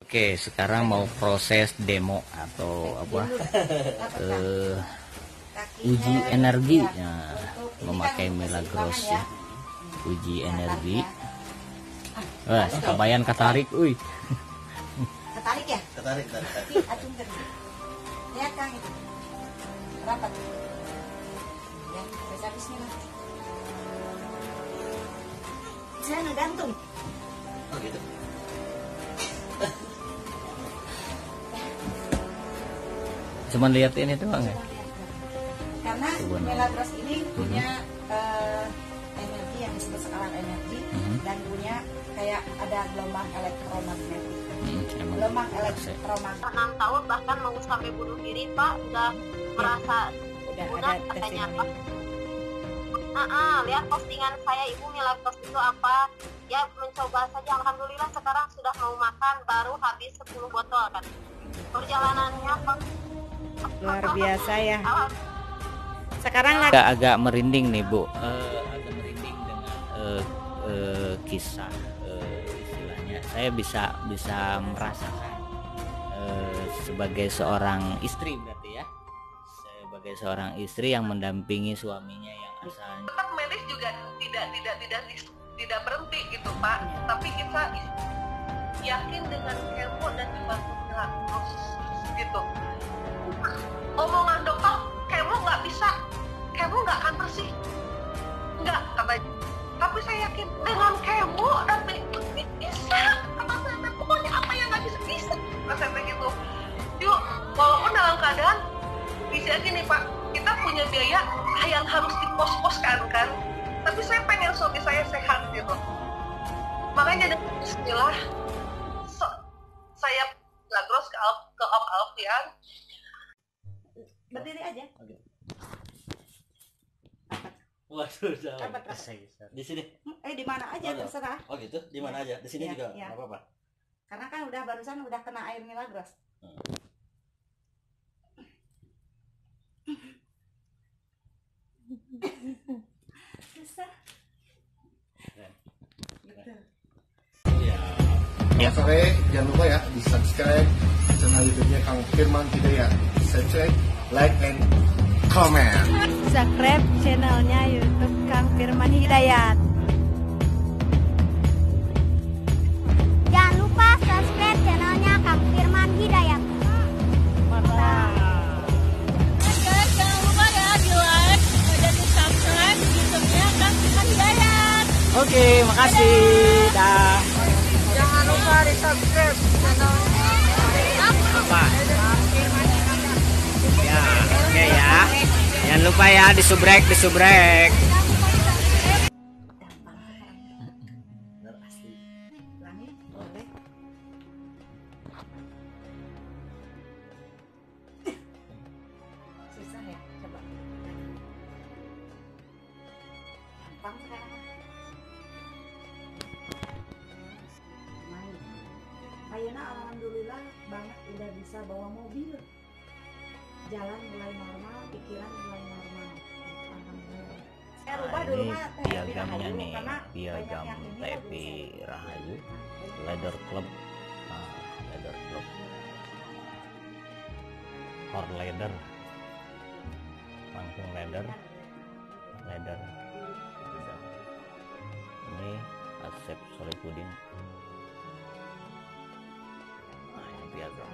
Oke, sekarang mau proses demo atau apa? Uji energi. Nah, memakai Milagros ya. Uji energi. Wah, kabayan katarik, uy. Ketarik ya? Ketarik. Acungkan. Lihat Kang itu. Rapat. Ya, bisa bismillah. Saya ngegantung. Oh gitu. Cuman liatin itu bang ya. Karena Milagros ini punya energi yang disebut skala energi dan punya kayak ada gelombang elektromagnetik. Gelombang elektromagnetik. 6 tahun bahkan mau sampai bunuh diri Pak, udah merasa udah ada katanya Pak. testimoni. Lihat postingan saya Ibu Milagros itu apa, ya mencoba saja. Alhamdulillah sekarang sudah mau makan, baru habis 10 botol kan. Perjalanannya Luar biasa ya. Sekarang lagi Agak merinding nih Bu. Agak merinding dengan kisah istilahnya. Saya bisa merasakan sebagai seorang istri berarti ya. Sebagai seorang istri yang mendampingi suaminya yang asalnya. Tetap medis juga tidak berhenti gitu Pak, tapi kita yakin dengan kemo dan dibantu terus gitu. Omongan dokter, kemo nggak bisa, kemo nggak akan bersih, nggak katanya. Tapi saya yakin dengan kemo dan bisa, kata saya pokoknya apa yang nggak bisa, kata saya gitu. Yuk, walaupun dalam keadaan bisa gini Pak, kita punya biaya yang harus dipos-poskan kan, tapi saya pengen suami saya sehat gitu. Makanya dengan bismillah saya Milagros ke Om Alfian. berdiri aja. Waduh, Apa? di sini. Di mana aja terserah. Oh gitu, di mana aja? Di sini Ya, juga ya. nggak apa-apa. Karena kan barusan udah kena air Milagros. Susah. Gitu. Ya. Sore, jangan lupa ya di subscribe channel YouTube-nya Kang Firman Hidayat. Subscribe, like, and comment. Subscribe channelnya YouTube Kang Firman Hidayat. jangan lupa subscribe channelnya Kang Firman Hidayat. Guys, jangan lupa ya di like dan di subscribe YouTube-nya Kang Firman Hidayat. Oke, makasih. Dah. Jangan lupa di subscribe channelnya. Apa? Ya, oke ya. Jangan lupa ya disubrek. Ulangi, boleh. Susah ya, coba. Gampang sekarang. Main. Ayeuna alhamdulillah banget udah bisa bawa mobil. Jalan mulai normal, pikiran mulai normal. Alhamdulillah. Saya rubah dulu Ini mah piagamnya nih, piagam TV Rahayu Leather Club. Leather Club. Or leather. Langsung leather. Ini Asep Solipudin. Nah, ini piagam.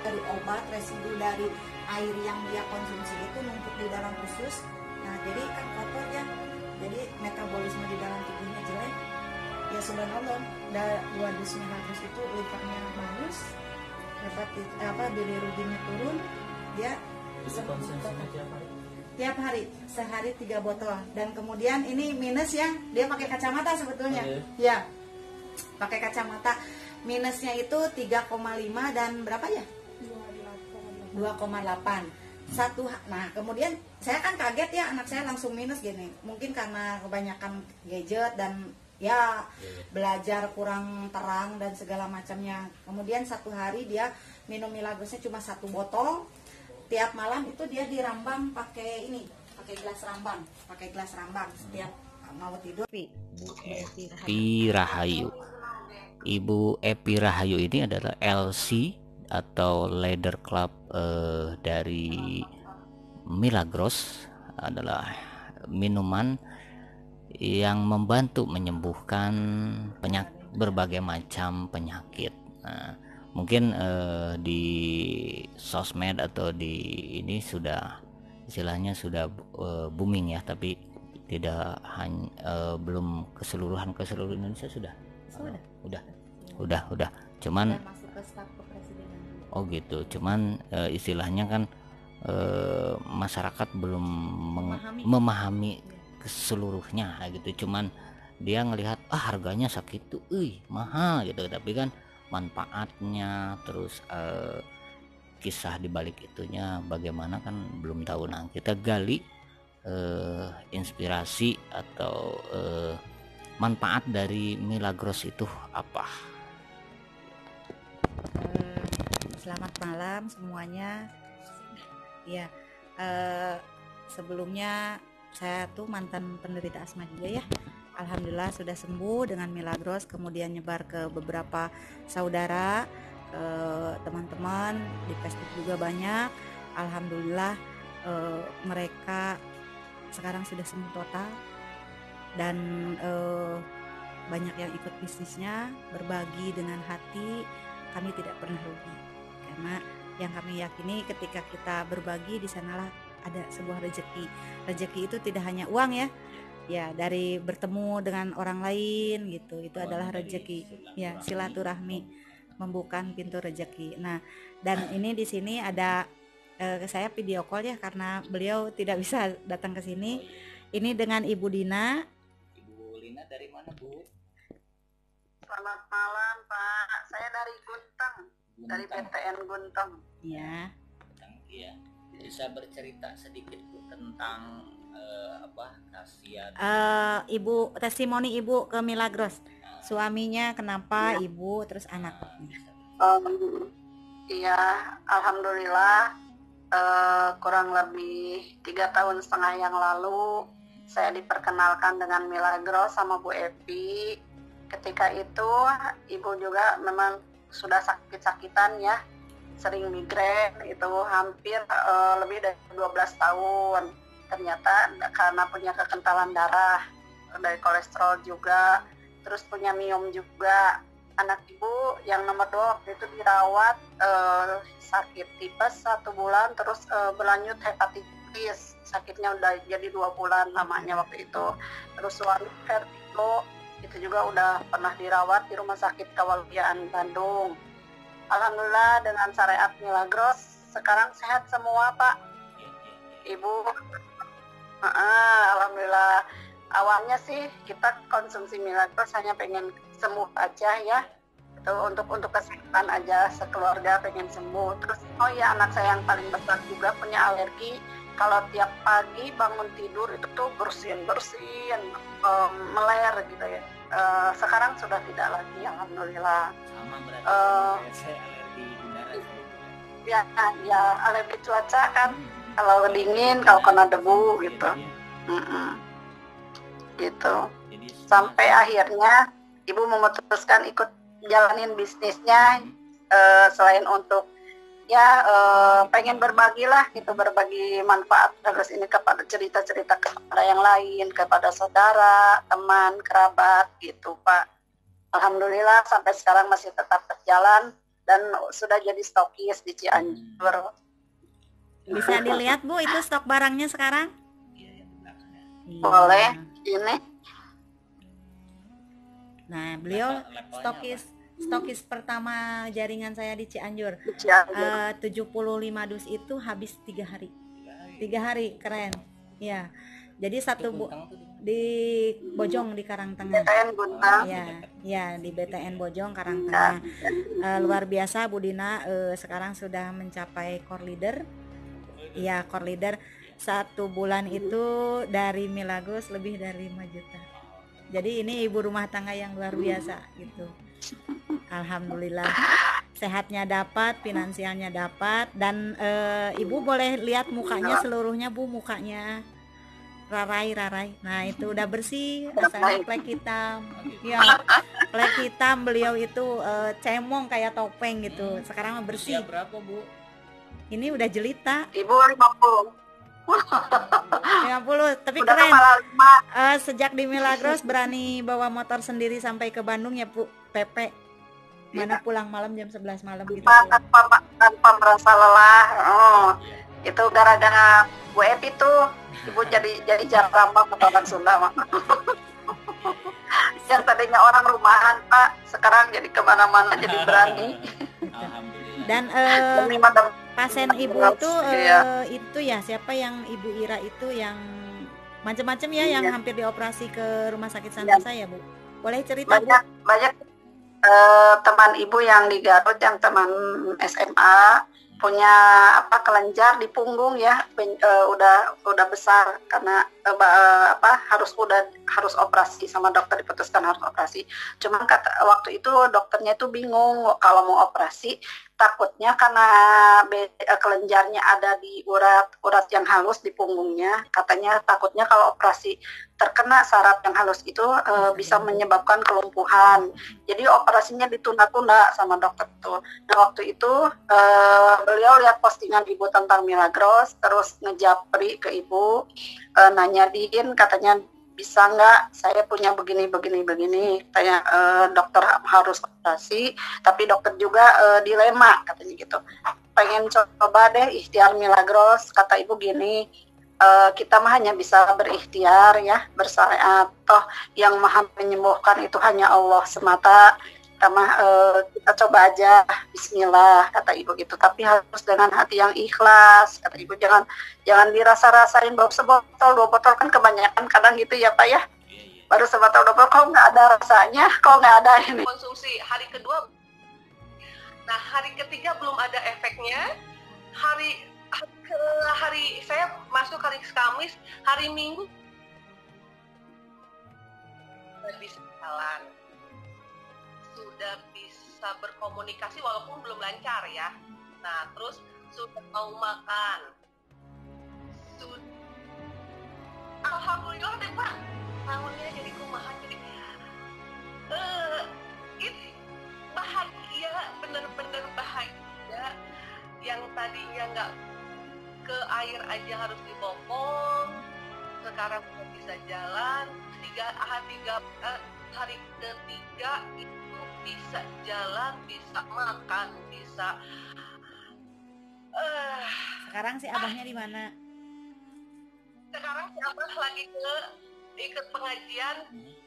Dari obat residu dari air yang dia konsumsi itu numpuk di dalam usus. Nah jadi kan kotor ya, jadi metabolisme di dalam tubuhnya jelek. Ya subhanallah, dua dus Milagros itu livernya bagus, dapat bilirubinnya turun, dia tiap hari sehari 3 botol. Dan kemudian ini minus ya, dia pakai kacamata sebetulnya. Ya pakai kacamata, minusnya itu 3,5 dan berapa ya? 2,8. Nah kemudian saya kan kaget ya, anak saya langsung minus gini, mungkin karena kebanyakan gadget dan ya belajar kurang terang dan segala macamnya. Kemudian satu hari dia minum Milagrosnya cuma 1 botol, tiap malam itu dia dirambang pakai pakai gelas rambang setiap mau tidur. Bu Epi Rahayu. Ibu Epi Rahayu ini adalah LC atau Leader Club dari Milagros, adalah minuman yang membantu menyembuhkan berbagai macam penyakit. Nah, mungkin di sosmed atau di ini sudah istilahnya sudah booming ya, tapi tidak hanya belum keseluruhan Indonesia sudah. Udah. Cuman Masuk ke staf kepresidenan. oh gitu. Cuman istilahnya kan masyarakat belum memahami keseluruhnya gitu. Cuman dia ngelihat harganya segitu, mahal gitu, tapi kan manfaatnya terus kisah dibalik itunya bagaimana kan belum tahu. Nah, kita gali inspirasi atau manfaat dari Milagros itu apa. Selamat malam semuanya. Ya, sebelumnya saya tuh mantan penderita asma juga ya. Alhamdulillah sudah sembuh dengan Milagros, kemudian nyebar ke beberapa saudara, teman-teman di Facebook juga banyak. Alhamdulillah mereka sekarang sudah sembuh total dan banyak yang ikut bisnisnya, berbagi dengan hati. Kami tidak pernah rugi karena yang kami yakini ketika kita berbagi di sanalah ada sebuah rezeki itu tidak hanya uang ya dari bertemu dengan orang lain gitu, itu adalah rezeki ya, silaturahmi membuka pintu rezeki. Nah, dan ini di sini ada saya video call ya karena beliau tidak bisa datang ke sini. Ini dengan Ibu Dina. Ibu Lina dari mana, Bu? Selamat malam, Pak. Saya dari Guntang. Dari PTN Guntang. Ya. Iya. Bisa bercerita sedikit Bu tentang khasiat Ibu, testimoni Ibu ke Milagros. Suaminya kenapa, ya. Ibu terus anak. Iya, alhamdulillah kurang lebih 3,5 tahun yang lalu saya diperkenalkan dengan Milagros sama Bu Epi. Ketika itu ibu juga memang sudah sakit-sakitan ya, sering migrain, itu hampir lebih dari 12 tahun. Ternyata karena punya kekentalan darah, dari kolesterol juga, terus punya miom juga. Anak ibu yang nomor 2 waktu itu dirawat sakit tipes 1 bulan, terus berlanjut hepatitis, sakitnya udah jadi 2 bulan lamanya waktu itu. Terus suami vertigo, itu juga udah pernah dirawat di Rumah Sakit Kewaluyaan Bandung. Alhamdulillah dengan syariat Milagros sekarang sehat semua, Pak. Ibu alhamdulillah. Awalnya sih kita konsumsi Milagros hanya pengen sembuh aja ya, itu untuk kesehatan aja, sekeluarga pengen sembuh. Terus anak saya yang paling besar juga punya alergi, kalau tiap pagi bangun tidur itu tuh bersin meler gitu ya. Sekarang sudah tidak lagi, alhamdulillah. Sama berarti saya alergi udara. Ya alergi cuaca kan, kalau dingin, kalau kena debu gitu. Gitu. Sampai akhirnya ibu memutuskan ikut jalanin bisnisnya, selain untuk pengen berbagilah gitu, berbagi manfaat terus ini kepada cerita-cerita kepada yang lain, kepada saudara, teman, kerabat gitu, Pak. Alhamdulillah sampai sekarang masih tetap berjalan dan sudah jadi stokis di Cianjur. Bisa dilihat Bu itu stok barangnya sekarang? Boleh, ini. Nah, beliau stokis pertama jaringan saya di Cianjur. 75 dus itu habis 3 hari. 3 hari, keren. Ya. Jadi di Bojong di Karangtengah. BTN Guntang. Ya, di BTN Bojong Karangtengah. Luar biasa Bu Dina, sekarang sudah mencapai core leader. Ya, core leader 1 bulan itu dari Milagros lebih dari 5 juta. Jadi ini ibu rumah tangga yang luar biasa gitu. Alhamdulillah sehatnya dapat, finansialnya dapat, dan ibu boleh lihat mukanya seluruhnya Bu, mukanya Rarai. Nah itu udah bersih, asalnya flek hitam. Ya, flek hitam beliau itu cemong kayak topeng gitu. Sekarang mah bersih. Usia berapa Bu? Ini udah jelita. Ibu 50. 50, tapi Udah keren. kepala 5. Sejak di Milagros berani bawa motor sendiri sampai ke Bandung ya Bu, PP. Mana pulang malam jam 11 malam gitu. Tanpa merasa lelah. Oh, itu gara-gara Bu Epi tuh. Ibu jadi jarang banget orang Sunda mah. Yang tadinya orang rumahan Pak, sekarang jadi kemana-mana jadi berani. Alhamdulillah. Dan Demi madam pasien ibu itu Iya. itu ya siapa yang Ibu Ira itu yang macam-macam ya yang Iya. hampir dioperasi ke Rumah Sakit Santosa ya Bu? Boleh cerita Bu? banyak teman ibu yang di Garut, yang teman SMA punya kelenjar di punggung ya, udah besar karena harus operasi, sama dokter diputuskan harus operasi. Cuman waktu itu dokternya itu bingung kalau mau operasi, takutnya karena kelenjarnya ada di urat yang halus di punggungnya, katanya takutnya kalau operasi terkena saraf yang halus itu bisa menyebabkan kelumpuhan. Jadi operasinya ditunda-tunda sama dokter itu. Nah waktu itu beliau lihat postingan ibu tentang Milagros, terus ngejapri ke ibu, nanya Din, katanya bisa nggak saya punya begini, katanya dokter harus operasi, tapi dokter juga dilema katanya gitu. Pengen coba deh ikhtiar Milagros, kata ibu gini, kita mah hanya bisa berikhtiar ya, bersyariat, toh yang maha menyembuhkan itu hanya Allah semata. Kita coba aja, Bismillah, kata ibu gitu, tapi harus dengan hati yang ikhlas, kata ibu. Jangan dirasa-rasain baru sebotol 2 botol, kan kebanyakan kadang gitu ya Pak ya, baru sebotol 2 botol kok nggak ada rasanya, kok nggak ada ini. Konsumsi hari kedua, nah hari ketiga belum ada efeknya. Hari saya masuk hari Kamis, hari Minggu sudah bisa jalan, sudah bisa berkomunikasi walaupun belum lancar ya. Nah terus sudah mau makan, alhamdulillah deh Pak, tahunnya jadi kumaha, jadi ini bahagia, bener-bener bahagia. Yang tadinya nggak ke air aja harus dibopong, sekarang udah bisa jalan. Hari ketiga itu bisa jalan, bisa makan, bisa. Sekarang si abahnya di mana? Sekarang si abah lagi ikut pengajian.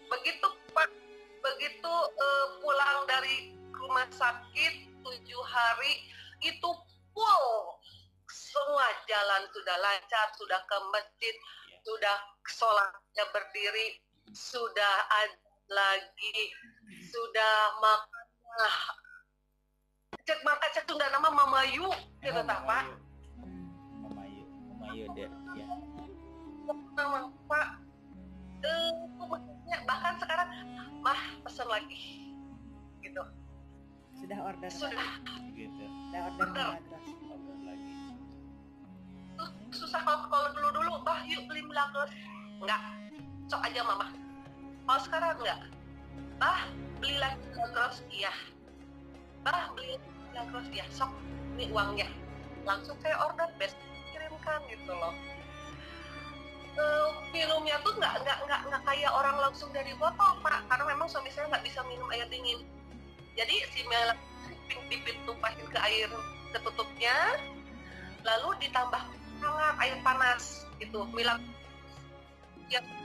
Begitu pulang dari rumah sakit 7 hari itu full, semua jalan sudah lancar, sudah ke masjid, sudah sholatnya berdiri, sudah lagi, sudah makan. Cek Sunda nama Mamayu gitu tak Pak? Mamayu deh ya. Nama Pak, bahkan sekarang mah pesan lagi gitu. Sudah order. Sudah. Gitu. Sudah order Milagros. Order lagi. Susah kalau dulu bah yuk beli Milagros, enggak, sok aja mama. Kalau sekarang enggak, bah beli lagi Milagros, iya. Bah beli Milagros, iya, sok ini uangnya, langsung saya order, besok kirimkan gitu loh. Minumnya tuh nggak kayak orang langsung dari botol Pak, karena memang suami saya nggak bisa minum air dingin. Jadi si Milagros tumpahin ke air ketutupnya, lalu ditambah hangat air panas gitu. Milagros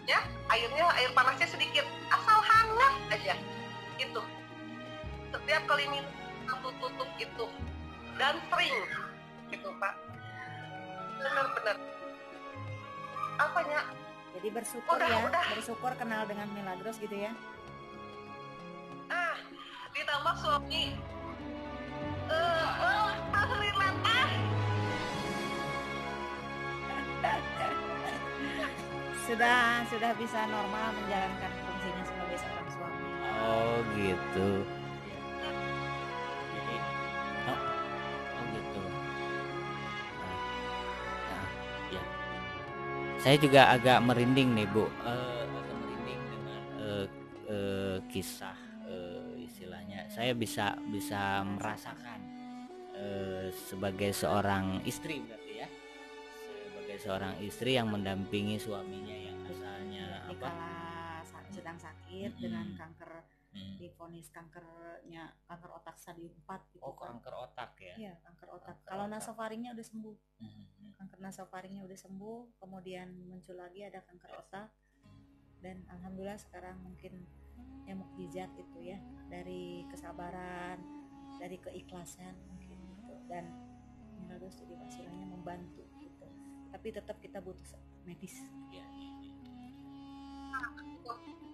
ya air panasnya sedikit, asal hangat aja gitu. Setiap kali minum satu tutup itu, dan sering gitu Pak. Benar-benar apanya? Jadi bersyukur udah. Bersyukur kenal dengan Milagros gitu ya. Ditambah suami alhamdulillah Sudah bisa normal menjalankan fungsinya sebagai seorang suami. Oh gitu. Jadi, oh gitu. Ya. Saya juga agak merinding nih Bu, agak merinding dengan kisah, istilahnya saya bisa merasakan sebagai seorang istri berarti ya, sebagai seorang istri yang mendampingi suaminya yang asalnya apa Dikala sedang sakit dengan kanker, divonis kankernya kanker otak stadium 4 gitu. Oh, kanker otak ya? Iya, kanker otak. Kalau nasofaringnya udah sembuh. Kanker nasofaringnya udah sembuh, kemudian muncul lagi ada kanker otak. Dan alhamdulillah sekarang mukjizat itu ya, dari kesabaran, dari keikhlasan mungkin gitu. Dan Milagros jadi hasilnya membantu gitu. Tapi tetap kita butuh medis. Ya.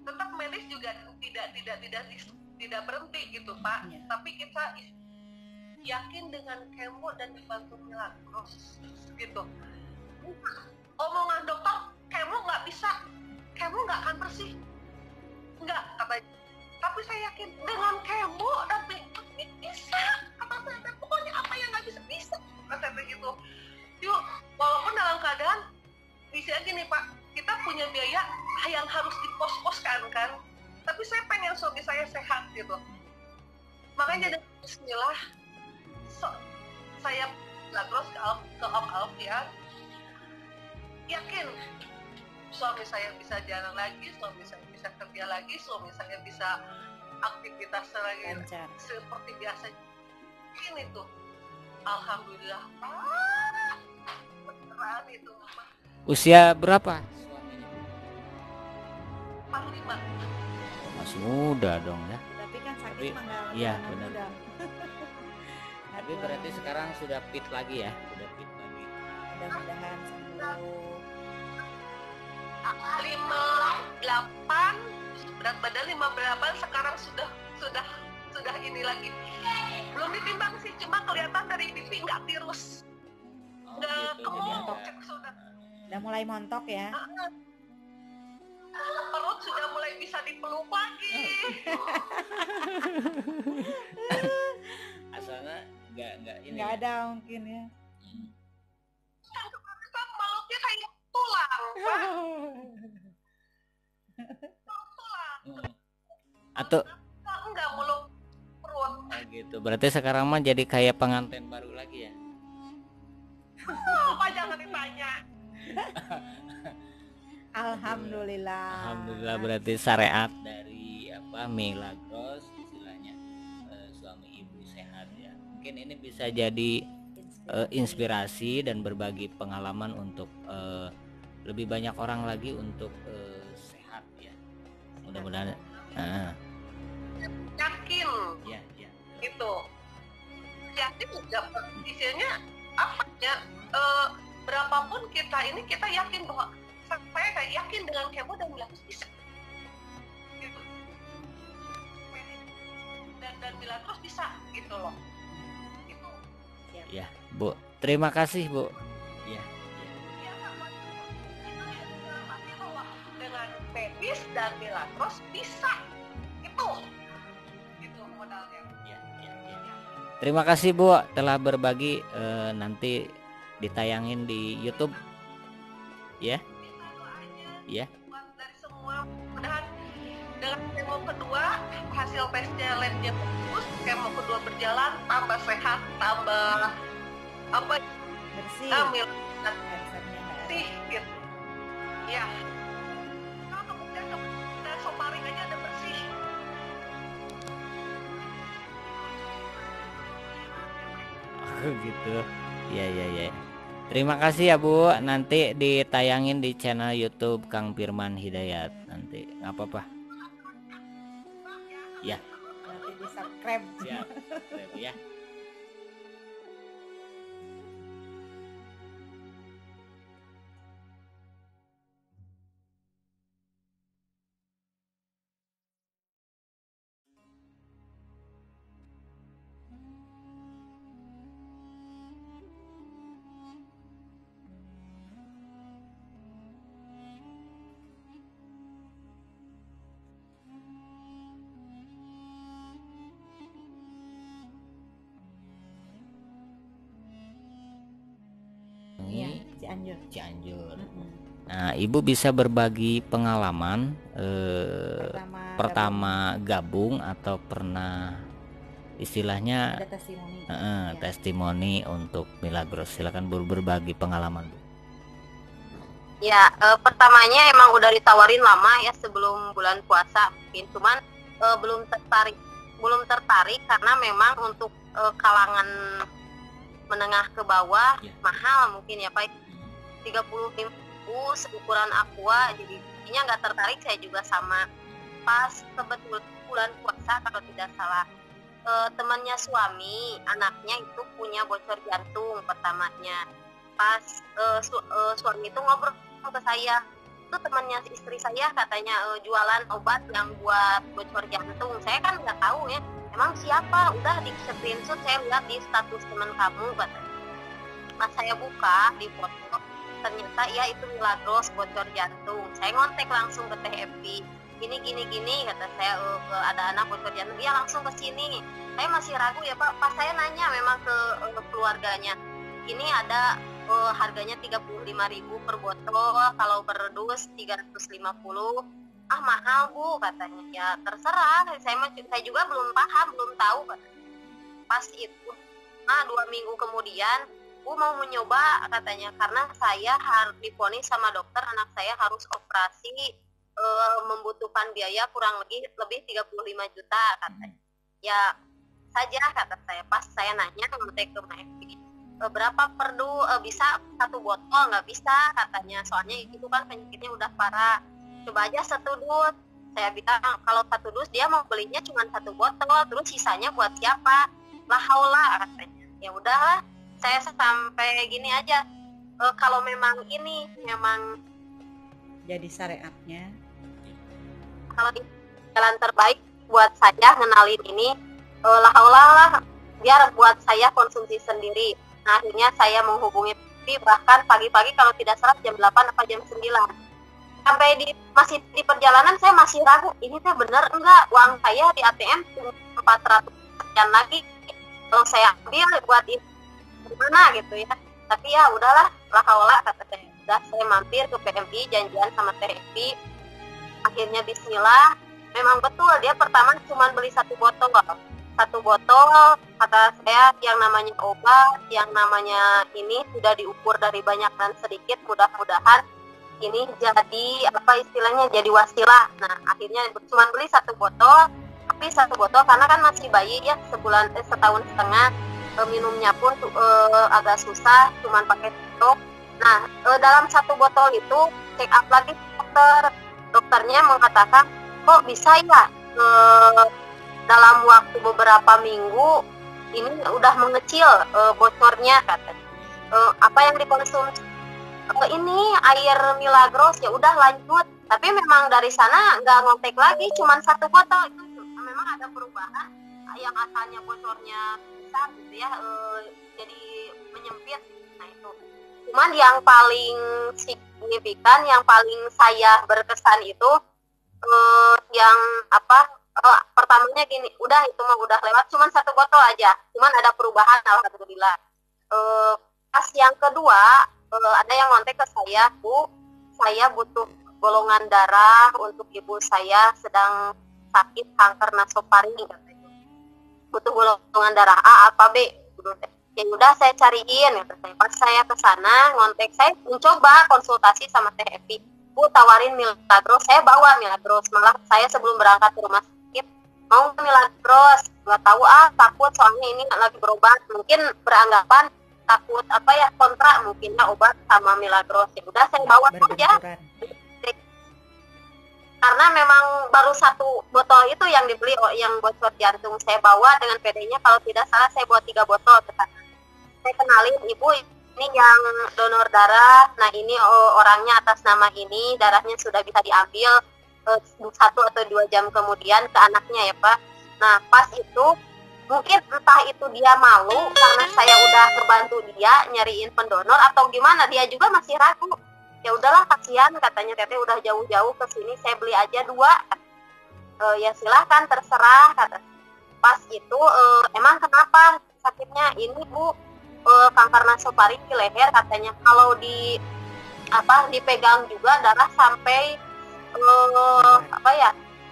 Tetap medis juga tidak berhenti gitu Pak. Tapi kita yakin dengan kemo dan dibantu Milagros gitu. Omongan dokter, kemo nggak bisa, kemo nggak akan bersih, nggak katanya. Tapi saya yakin dengan kemo dan bisa, kata saya, pokoknya apa yang nggak bisa bisa, kata saya begitu. Yuk, walaupun dalam keadaan bisa gini Pak, kita punya biaya yang harus dipos-poskan kan, tapi saya pengen suami saya sehat gitu. Makanya dengan bismillah saya Milagros ke Om ya, yakin suami saya bisa jalan lagi, suami saya bisa kerja lagi, suami saya bisa aktivitas lagi seperti biasa. Ini tuh alhamdulillah beneran itu. Usia berapa suaminya? 45. Masih muda dong ya. Tapi kan sakit mah iya benar. Tapi berarti sekarang sudah fit lagi ya, sudah fit lagi. Mudah-mudahan sembuh. 58, berat badan 58, sekarang sudah ini lagi. Belum ditimbang sih, cuma kelihatan dari pipi nggak tirus, nggak kemontok, udah mulai montok ya. Perut sudah mulai bisa dipeluk lagi. Asalnya nggak ini. Nggak ada mungkin ya. Malutnya kayak tulang. Atau enggak muluk perut. Oh gitu. Berarti sekarang mah jadi kayak pengantin baru lagi ya? Apa jangan ditanya. Alhamdulillah. Alhamdulillah, berarti syariat dari apa Milagros istilahnya, suami ibu sehat ya. Mungkin ini bisa jadi inspirasi dan berbagi pengalaman untuk lebih banyak orang lagi untuk sehat ya. Mudah-mudahan yakin ya. Itu yakin juga isinya apa ya, berapapun kita yakin bahwa saya kayak yakin dengan kemo dan Milagros bisa gitu. Dan Milagros bisa gitu loh gitu. Ya Bu, terima kasih Bu ya. Dengan medis dan Milagros bisa itu modalnya. Ya. Terima kasih Bu telah berbagi, nanti ditayangin di YouTube ya. Ya. Dari semua, mudah-mudahan dengan kemo kedua hasil tesnya labnya bagus, kemo kedua berjalan, tambah sehat, tambah apa bersih. hamil dan Kansernya nggak ada. bersih gitu. Ya. Kalau kemudian soparing aja udah bersih. Oh gitu. Ya. Terima kasih ya Bu. Nanti ditayangin di channel YouTube Kang Firman Hidayat nanti. Nggak apa-apa. Ya. Nanti di subscribe. Siap. Ya. Iya, Cianjur. Cianjur. Nah, Ibu bisa berbagi pengalaman pertama gabung atau pernah istilahnya Ada testimoni. testimoni untuk Milagros. Silakan berbagi pengalaman, Bu. Ya, pertamanya emang udah ditawarin lama ya sebelum bulan puasa mungkin, cuman belum tertarik karena memang untuk kalangan menengah ke bawah mahal mungkin ya Pak, 35.000 seukuran aqua, jadi intinya nggak tertarik. Saya juga sama. Pas kebetulan bulan puasa kalau tidak salah, temannya suami, anaknya itu punya bocor jantung pertamanya. Pas suami itu ngobrol ke saya, itu temannya istri saya katanya jualan obat yang buat bocor jantung. Saya kan nggak tahu ya, emang siapa, udah di screenshot saya lihat di status teman kamu katanya. Pas saya buka di foto, ternyata ya itu Milagros bocor jantung. Saya ngontek langsung ke TFP, gini kata saya, ada anak bocor jantung, dia langsung ke sini. Saya masih ragu ya Pak, pas saya nanya memang ke keluarganya, ini ada harganya 35.000 per botol, kalau berdus 350. Mahal Bu katanya. Ya terserah, saya juga belum paham, belum tahu katanya. Pas itu 2 minggu kemudian Bu mau mencoba katanya, karena saya harus diponis sama dokter anak saya harus operasi, membutuhkan biaya kurang lebih 35 juta katanya. Ya saja kata saya. Pas saya nanya ke MFP, berapa perlu, bisa 1 botol? Nggak bisa katanya, soalnya itu kan penyakitnya udah parah, coba aja 1 dus. Saya bilang kalau 1 dus dia mau belinya cuma 1 botol, terus sisanya buat siapa? Lah haula katanya. Ya udahlah, saya sampai gini aja, kalau memang ini memang Jadi syariatnya. kalau jalan terbaik buat saya ngenalin ini, lah haula lah, biar buat saya konsumsi sendiri. Nah, akhirnya saya menghubungi bahkan pagi-pagi kalau tidak salah jam 8 apa jam 9. Sampai masih di perjalanan saya masih ragu, ini teh bener enggak, uang saya di ATM 400 sekian lagi, kalau saya ambil buat itu gimana gitu ya. Tapi ya udahlah, lah kata saya. Udah saya mampir ke PMI, janjian sama TFP. Akhirnya bismillah, memang betul dia pertama cuma beli 1 botol. 1 botol, kata saya, yang namanya obat, yang namanya ini sudah diukur dari banyak dan sedikit, mudah-mudahan ini jadi apa istilahnya, jadi wasilah. Nah akhirnya cuma beli 1 botol, tapi 1 botol karena kan masih bayi ya, setahun setengah, minumnya pun agak susah, cuma pakai sendok. Nah dalam 1 botol itu check up lagi dokternya mengatakan, kok bisa ya dalam waktu beberapa minggu ini udah mengecil bocornya katanya. Apa yang dikonsumsi ini air Milagros, ya udah lanjut. Tapi memang dari sana nggak ngontek lagi, cuma 1 botol itu memang ada perubahan, yang asalnya bocornya besar gitu ya, jadi menyempit. Nah itu cuman yang paling signifikan, yang paling saya berkesan itu yang apa, pertamanya gini, udah itu mah udah lewat, cuman 1 botol aja, cuman ada perubahan alhamdulillah. Pas yang kedua, ada yang ngontek ke saya, Bu, saya butuh golongan darah untuk ibu saya sedang sakit kanker nasofaring katanya. Butuh golongan darah A apa B? Ya udah saya cariin katanya. Pas saya ke sana ngontek, saya mencoba konsultasi sama TFP. Bu tawarin Milagros, saya bawa Milagros, malah saya sebelum berangkat ke rumah sakit mau Milagros, nggak tahu takut soalnya ini lagi berobat, mungkin beranggapan takut apa ya, kontra mungkinnya obat sama Milagros. Ya udah saya bawa aja, karena memang baru 1 botol itu yang dibeli, yang bocor jantung. Saya bawa dengan PD-nya kalau tidak salah saya bawa 3 botol ke sana. Saya kenalin, ibu ini yang donor darah, nah ini orangnya atas nama ini, darahnya sudah bisa diambil 1 atau 2 jam kemudian ke anaknya ya Pak. Nah pas itu mungkin entah itu dia malu karena saya udah ngebantu dia nyariin pendonor atau gimana, dia juga masih ragu. Ya udahlah kasihan katanya, teteh udah jauh-jauh ke sini, saya beli aja 2. Ya silahkan terserah kata. Pas itu emang kenapa sakitnya? Ini Bu kanker nasofaring di leher katanya. Kalau di dipegang juga darah sampai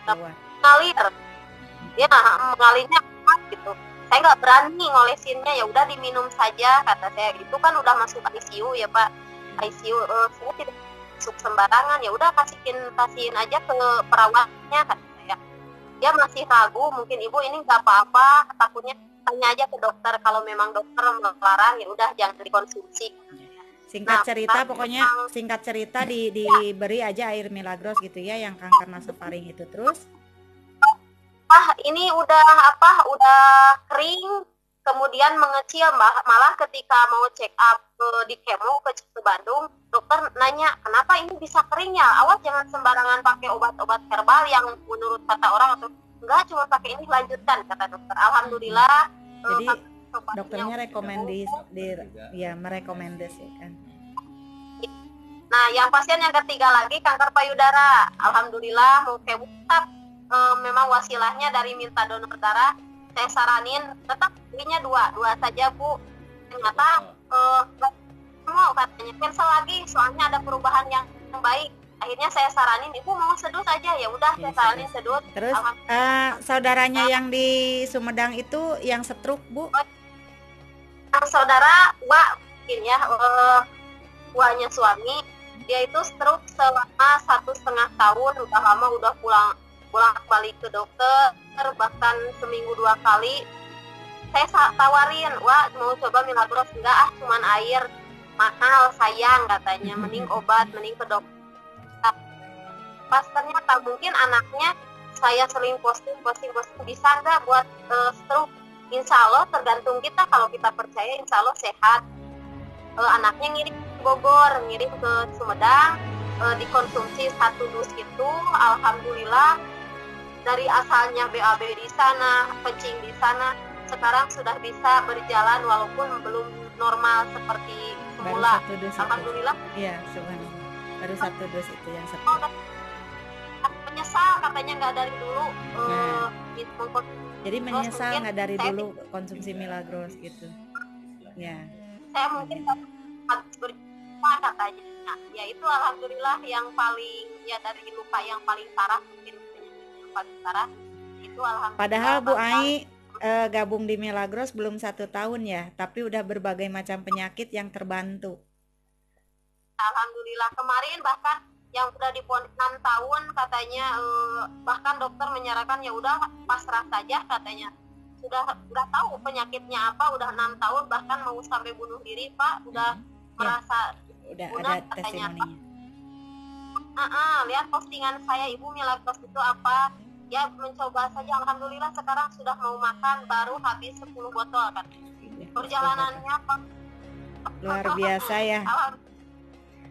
mengalir. Ya, mengalirnya gitu. Saya nggak berani ngolesinnya, ya udah diminum saja kata saya. Itu kan udah masuk ICU ya Pak. ICU saya tidak masuk sembarangan, ya udah kasihin aja ke perawatnya kata saya. Dia masih ragu, mungkin ibu ini nggak apa-apa, takutnya tanya aja ke dokter, kalau memang dokter melarang ya udah jangan dikonsumsi. Singkat cerita pokoknya singkat cerita diberi aja air Milagros gitu ya yang kanker nasofaring itu. Terus ini udah kering, kemudian mengecil, malah ketika mau check up di kemo ke Bandung, dokter nanya kenapa ini bisa kering ya, awas jangan sembarangan pakai obat-obat herbal yang menurut kata orang atau enggak, cuma pakai ini, lanjutkan kata dokter. Alhamdulillah. Jadi dokternya merekomendasikan. Nah, yang pasien yang ketiga lagi kanker payudara, alhamdulillah mau kebutap, memang wasilahnya dari minta donor darah. Saya saranin tetap belinya dua saja Bu. Ternyata mau katanya cancel lagi, soalnya ada perubahan yang baik. Akhirnya saya saranin ibu mau sedut aja, ya udah saya saranin sedut. Terus saudaranya yang di Sumedang itu yang stroke Bu? Saudara mungkin ya, Wanya suami, dia itu stroke selama 1,5 tahun, udah lama, udah pulang balik ke dokter, bahkan seminggu 2 kali. Saya tawarin, mau coba Milagros, enggak cuman air, mahal sayang katanya, mending obat, mending ke dokter. Pas ternyata mungkin anaknya saya sering posting bisa nggak buat stroke. Insya Allah tergantung kita, kalau kita percaya insya Allah sehat. Anaknya ngirim ke Bogor, ngirim ke Sumedang, dikonsumsi 1 dus itu, alhamdulillah dari asalnya BAB di sana, kencing di sana, sekarang sudah bisa berjalan walaupun belum normal seperti semula. Alhamdulillah. Iya, subhanallah. Baru 1 dus itu yang stroke. Menyesal katanya nggak dari dulu. Jadi menyesal nggak dari dulu konsumsi Milagros gitu. Ya. Saya mungkin habis berjumpa katanya. Nah, ya itu alhamdulillah yang paling, ya dari luka yang paling parah, mungkin yang paling parah itu alhamdulillah. Padahal Bu Ai gabung di Milagros belum 1 tahun ya, tapi udah berbagai macam penyakit yang terbantu. Alhamdulillah, kemarin bahkan yang udah diponis 6 tahun katanya, bahkan dokter menyarankan ya udah pasrah saja katanya. Sudah nggak tahu penyakitnya apa, udah 6 tahun bahkan mau sampai bunuh diri Pak, udah merasa udah punah, ada testimoninya. Lihat postingan saya, Ibu Milagros itu apa, ya mencoba saja. Alhamdulillah sekarang sudah mau makan, baru habis 10 botol kan. Perjalanannya luar biasa ya.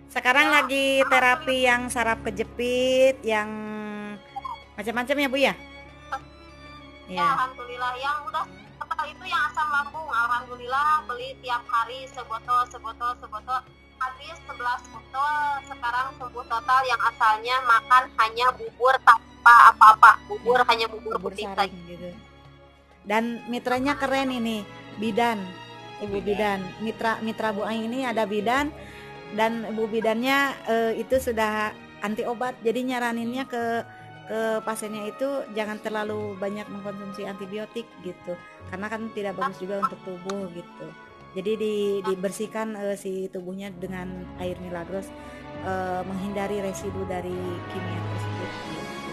Sekarang lagi terapi yang saraf kejepit, yang macam-macam ya Bu ya? Ya, alhamdulillah. Yang udah total itu yang asam lambung, alhamdulillah beli tiap hari sebotol, habis 11 botol. Sekarang sembuh total, yang asalnya makan hanya bubur tanpa apa-apa, hanya bubur putih saja gitu. Dan mitranya keren ini, bidan, Ibu Bidan. Mitra Bu Ai ini ada bidan, dan Ibu bidannya itu sudah anti obat, jadi nyaraninnya ke pasiennya itu jangan terlalu banyak mengkonsumsi antibiotik gitu, karena kan tidak bagus juga untuk tubuh gitu. Jadi dibersihkan si tubuhnya dengan air Milagros, menghindari residu dari kimia tersebut gitu.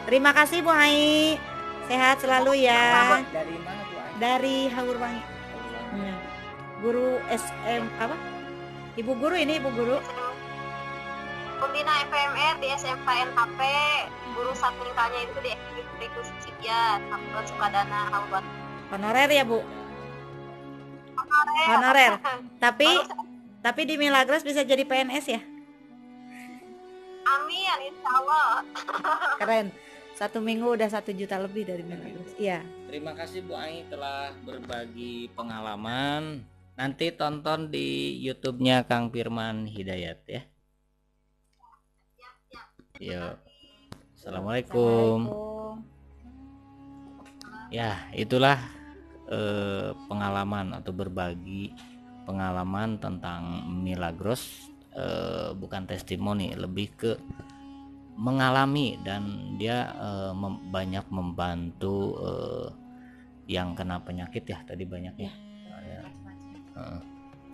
Terima kasih Bu Ai, sehat selalu ya. Dari mana Bu Ai? Dari Haurwangi. Guru SM apa? Ibu guru ini, Ibu guru Pembina FMR di SMK NHP, guru satningkalnya itu di Eksekutif Sidia, Sukadana, Haurwangi. Honorer ya Bu? Honorer. Tapi di Milagros bisa jadi PNS ya? Amin, insya Allah. Keren. 1 minggu udah 1 juta lebih dari Milagros. Iya. Terima kasih Bu Ai telah berbagi pengalaman. Nanti tonton di YouTube-nya Kang Firman Hidayat ya. Yuk. Assalamualaikum. Ya, itulah pengalaman atau berbagi pengalaman tentang Milagros bukan testimoni, lebih ke mengalami, dan dia banyak membantu yang kena penyakit ya tadi banyak ya.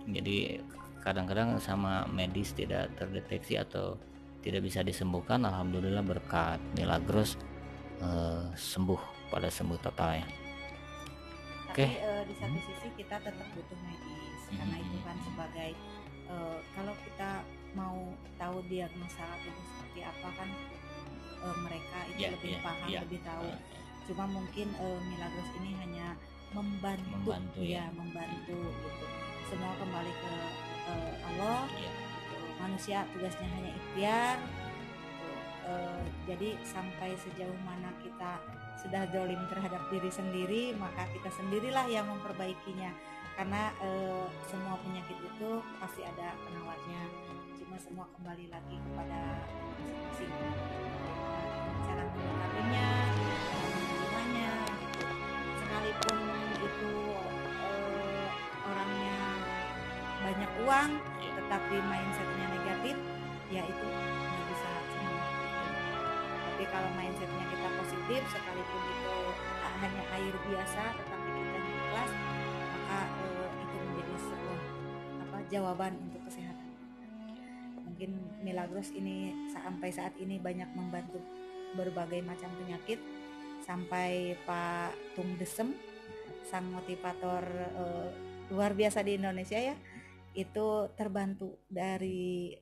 Jadi kadang-kadang sama medis tidak terdeteksi atau tidak bisa disembuhkan, alhamdulillah berkat Milagros sembuh total ya. Tapi di satu sisi kita tetap butuh medis, karena itu kan sebagai kalau kita mau tahu diagnosa tubuh seperti apa kan mereka itu lebih paham, lebih tahu. Cuma mungkin Milagros ini hanya membantu gitu. Semua kembali ke Allah. Manusia tugasnya hanya ikhtiar. Jadi sampai sejauh mana kita sudah zalim terhadap diri sendiri, maka kita sendirilah yang memperbaikinya. Karena semua penyakit itu pasti ada penawarnya. Cuma semua kembali lagi kepada masing-masing. Cara menyikapinya, cara menerimanya, gitu. Sekalipun itu orangnya banyak uang, tetapi mindsetnya negatif, ya itu nggak bisa sembuh. Tapi kalau mindsetnya kita positif, sekalipun itu hanya air biasa, tetapi kita ikhlas, maka itu menjadi sebuah jawaban untuk kesehatan. Mungkin Milagros ini sampai saat ini banyak membantu berbagai macam penyakit, sampai Pak Tung Desem, sang motivator luar biasa di Indonesia ya, itu terbantu dari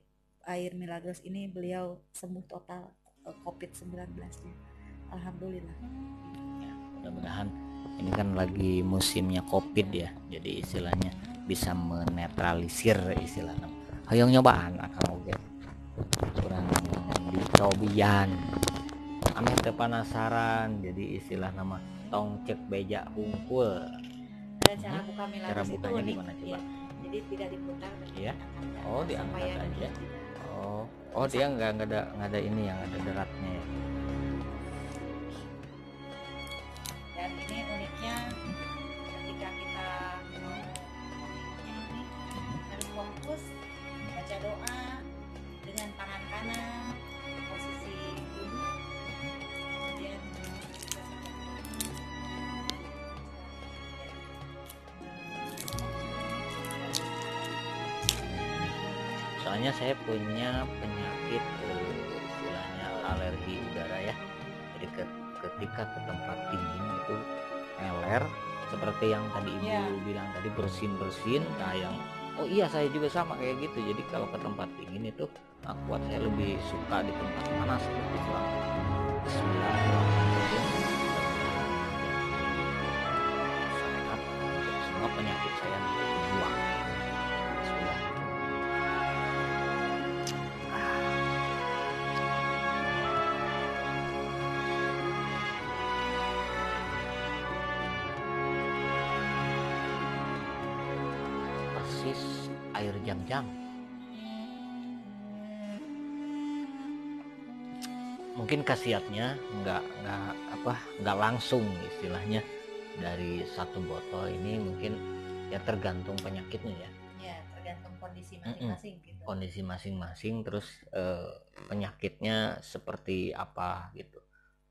air Milagros ini, beliau sembuh total COVID-19-nya. Alhamdulillah. Ya, mudah-mudahan ini kan lagi musimnya COVID ya, jadi istilahnya bisa menetralisir istilahnya. Hayang nyobaan akang oge. Kurang dicobian. Aneh teu penasaran, jadi istilah nama tong cek beja hungkul. Ada cara buka Milagros, cara bukanya itu gimana coba? Ya, jadi tidak diputar, Iya. Oh, diangkat aja. Oh dia nggak ada ini yang ada deratnya ya. Dan ini uniknya ketika kita mau ini harus fokus baca doa dengan tangan kanan posisi duduk, kemudian Soalnya saya punya penyakit istilahnya alergi udara ya. Jadi ketika ke tempat dingin itu meler, seperti yang tadi ibu bilang tadi, bersin nah yang oh iya saya juga sama kayak gitu. Jadi kalau ke tempat dingin itu kuat, saya lebih suka di tempat panas seperti itu. Bismillahirrahmanirrahim. Sehat, semua penyakit saya dibuang. Bismillah. Persis air jam-jam. Mungkin khasiatnya nggak langsung istilahnya dari satu botol ini, mungkin ya tergantung penyakitnya ya. Ya tergantung kondisi masing-masing gitu. Kondisi masing-masing, terus penyakitnya seperti apa gitu.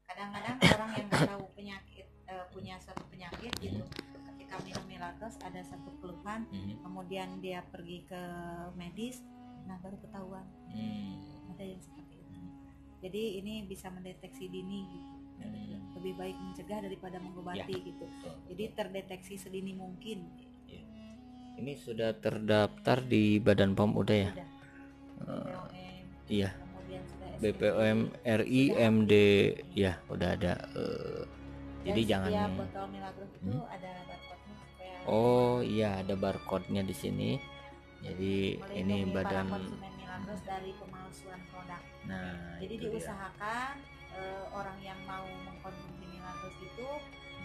Kadang-kadang orang yang nggak tahu penyakit punya satu penyakit gitu, ketika minum Milagros ada satu keluhan, kemudian dia pergi ke medis, nah baru ketahuan. Ada yang seperti itu. Jadi ini bisa mendeteksi dini gitu. Lebih baik mencegah daripada mengobati gitu. Jadi terdeteksi sedini mungkin. Ini sudah terdaftar di Badan POM udah ya? Iya. BPOM RI MD ya udah ada. Jadi jangan. Setiap botol Milagros itu ada barcode-nya supaya. Oh iya, ada barcode-nya di sini. Jadi ini Badan konsumen Milagros dari pemalsuan produk. Nah, jadi diusahakan orang yang mau mengkonsumsi Milagros itu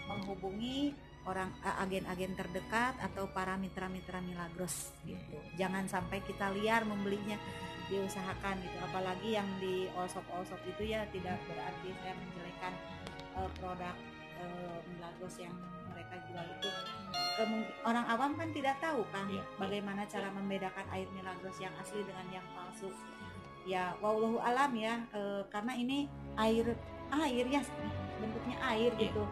menghubungi orang agen-agen terdekat atau para mitra-mitra Milagros gitu. Jangan sampai kita liar membelinya, diusahakan gitu. Apalagi yang di all-shop itu ya tidak berarti saya menjelekkan produk Milagros yang mereka jual itu orang awam kan tidak tahu kan Iya. bagaimana cara membedakan air Milagros yang asli dengan yang palsu. Ya, wallahu alam ya, karena ini air ya bentuknya air Iya. gitu,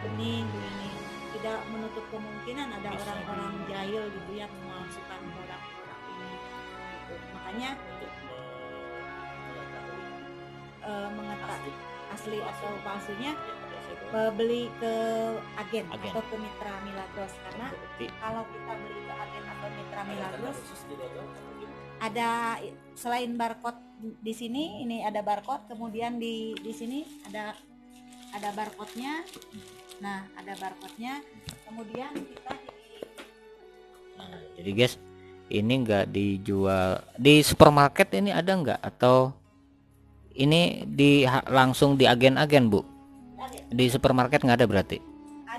bening begini. Tidak menutup kemungkinan ada Bisa orang-orang jahil gitu yang memalsukan produk-produk ini. Gitu. Makanya Untuk mengetahui asli atau palsunya ya, beli ke agen Agen. atau ke mitra Milagros, karena kalau kita beli ke agen atau mitra Milagros ada selain barcode di sini, ini ada barcode, kemudian di sini ada barcode-nya. Nah, ada barcode-nya. Kemudian kita Nah, jadi guys, ini enggak dijual di supermarket, ini ada enggak, atau ini langsung di agen-agen, Bu? Di supermarket nggak ada berarti?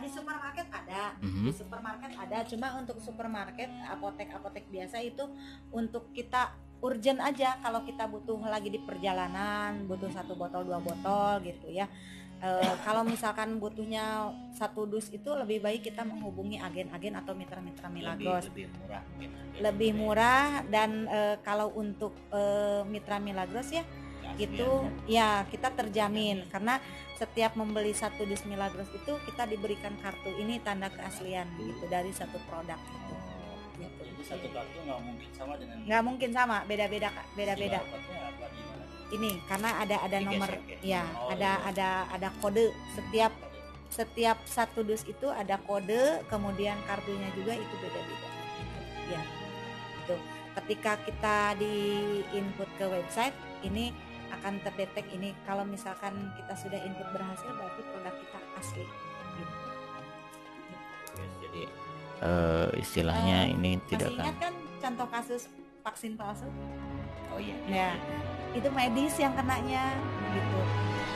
di supermarket ada. Mhm. Di supermarket ada, cuma untuk supermarket, apotek biasa itu untuk kita urgent aja, kalau kita butuh lagi di perjalanan, butuh 1 botol 2 botol gitu ya. Kalau misalkan butuhnya 1 dus itu lebih baik kita menghubungi agen-agen atau mitra-mitra Milagros. Lebih murah mungkin. Lebih murah, dan kalau untuk mitra Milagros ya itu ya kita terjamin, karena setiap membeli 1 dus Milagros itu kita diberikan kartu ini tanda keaslian gitu dari satu produk gitu. Jadi satu kartu nggak mungkin sama dengan Nggak mungkin sama, beda-beda. barcode-nya apa gimana? Ini karena ada Digesek nomor ya? ya, Oh, ada kode. Setiap 1 dus itu ada kode, kemudian kartunya juga itu beda-beda. Ya. Itu. Ketika kita di input ke website ini akan terdetek ini, kalau misalkan kita sudah input berhasil berarti produk kita asli gitu. Guys, jadi istilahnya ini tidak Masih ingat kan contoh kasus vaksin palsu? Oh iya. Ya, itu medis yang kenanya gitu.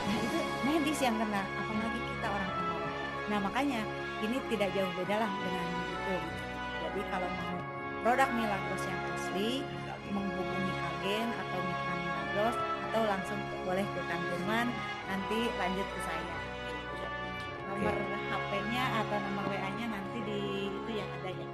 Nah, itu medis yang kena, apalagi kita orang awam. Nah, makanya ini tidak jauh beda lah dengan itu. Jadi kalau mau produk Milagros yang asli, menghubungi agen atau mitra Milagros, atau langsung boleh ke Kang Firman, nanti lanjut ke saya. Nomor HP-nya atau nomor WA-nya nanti di itu yang ada ya.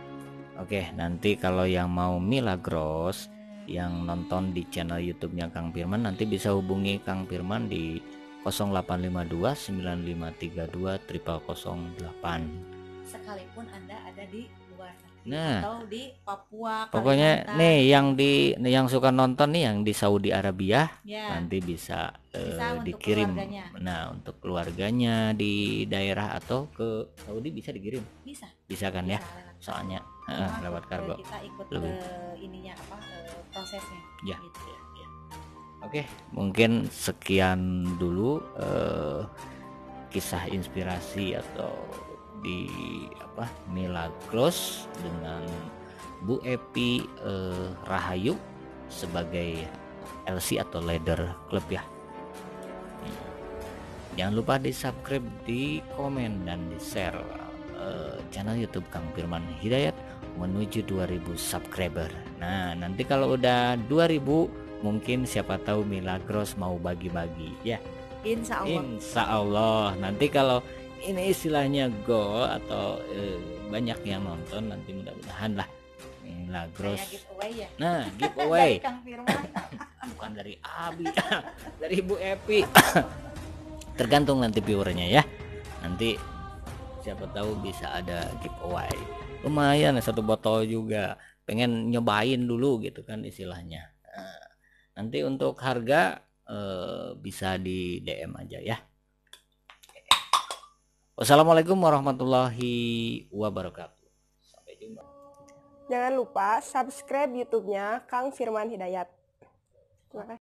Oke, nanti kalau yang mau Milagros, yang nonton di channel YouTube-nya Kang Firman, nanti bisa hubungi Kang Firman di 0852 9532 0008. Sekalipun Anda ada di luar negeri Nah, atau di Papua, pokoknya Kalimantan, nih yang suka nonton nih yang di Saudi Arabia, ya, nanti bisa bisa untuk dikirim. keluarganya. Nah, untuk keluarganya di daerah atau ke Saudi bisa dikirim. Bisa kan ya? bisa lewat Soalnya Cuma lewat kargo. kita ikut Lebih. ke ininya apa prosesnya Ya. gitu. Oke, mungkin sekian dulu kisah inspirasi atau di Milagros dengan Bu Epi Rahayu sebagai LC atau Leader Club ya. Jangan lupa di subscribe, di komen, dan di share channel YouTube Kang Firman Hidayat menuju 2000 subscriber. Nah, nanti kalau udah 2000 mungkin siapa tahu Milagros mau bagi-bagi ya. Insya Allah. Insya Allah. Nanti kalau ini istilahnya go atau banyak yang nonton, nanti mudah-mudahan lah Milagros. Kayak giveaway ya. Nah, giveaway Dari Kang Firman. bukan dari Abi, dari Bu Epi. Tergantung nanti viewernya ya. Nanti siapa tahu bisa ada giveaway. Lumayan 1 botol juga. Pengen nyobain dulu gitu kan istilahnya. Nah, nanti untuk harga bisa di DM aja ya. Wassalamualaikum warahmatullahi wabarakatuh. Sampai jumpa. Jangan lupa subscribe YouTube-nya Kang Firman Hidayat. Terima kasih.